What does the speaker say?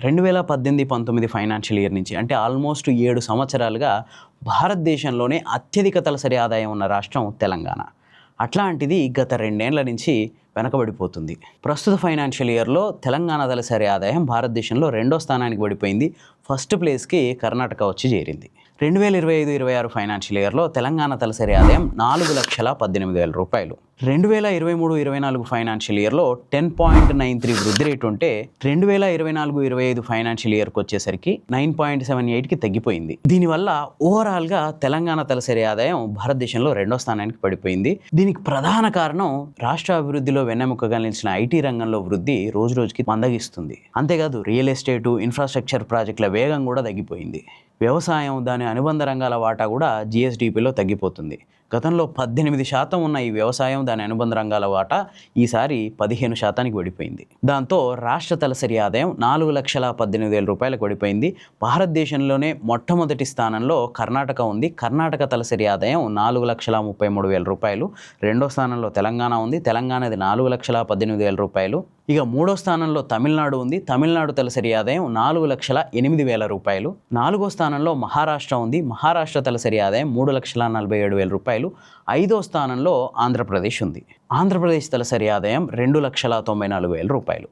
2018-19 financial year నుంచి అంటే almost 7 సంవత్సరాలుగా భారతదేశంలోనే అత్యధిక తలసరి ఆదాయం ఉన్న రాష్ట్రం తెలంగాణ. అట్లాంటిది గత 2 ఏళ్ల నుంచి వెనకబడిపోతుంది. ప్రస్తుత ఫైనాన్షియల్ ఇయర్లో తెలంగాణ తలసరి ఆదాయం భారతదేశంలో 2వ స్థానానికి పడిపోయింది. ఫస్ట్ ప్లేస్కి కర్ణాటక వచ్చి చేరింది. 2025-26 ఫైనాన్షియల్ ఇయర్లో తెలంగాణ తలసరి ఆదాయం 4,18,000 రూపాయలు. 2023-24 ఫైనాన్షియల్ ఇయర్లో 10.93 వృద్ధి రేటు ఉంటే 2024-25 ఫైనాన్షియల్ ఇయర్కి వచ్చేసరికి 9.78కి తగ్గిపోయింది. దీనివల్ల ఓవరాల్గా తెలంగాణ తలసరి ఆదాయం భారతదేశంలో 2వ స్థానానికి పడిపోయింది. దీనికి ప్రధాన కారణం రాష్ట్ర అభివృద్ధిలో వెన్నెముకగా నిలిచిన ఐటీ రంగంలో వృద్ధి రోజు రోజుకి మందగిస్తుంది. అంతేకాదు రియల్ ఎస్టేటు, ఇన్ఫ్రాస్ట్రక్చర్ ప్రాజెక్టుల వేగం కూడా తగ్గిపోయింది. వ్యవసాయం, దాని అనుబంధ రంగాల వాటా కూడా జీఎస్డీపీలో తగ్గిపోతుంది. గతంలో 18% ఉన్న ఈ వ్యవసాయం, దాని అనుబంధ రంగాల వాటా ఈసారి 15%కి పడిపోయింది. దాంతో రాష్ట్ర తలసరి ఆదాయం 4,18,000 రూపాయలకు పడిపోయింది. భారతదేశంలోనే మొట్టమొదటి స్థానంలో కర్ణాటక ఉంది. కర్ణాటక తలసరి ఆదాయం 4,33,000 రూపాయలు. 2వ స్థానంలో తెలంగాణ ఉంది. తెలంగాణది 4,18,000 రూపాయలు. ఇక 3వ స్థానంలో తమిళనాడు ఉంది. తమిళనాడు తలసరి ఆదాయం 4,08,000 రూపాయలు. 4వ స్థానంలో మహారాష్ట్ర ఉంది. మహారాష్ట్ర తలసరి ఆదాయం 3,47,000 రూపాయలు. 5వ స్థానంలో ఆంధ్రప్రదేశ్ ఉంది. ఆంధ్రప్రదేశ్ తలసరి ఆదాయం 2,94,000 రూపాయలు.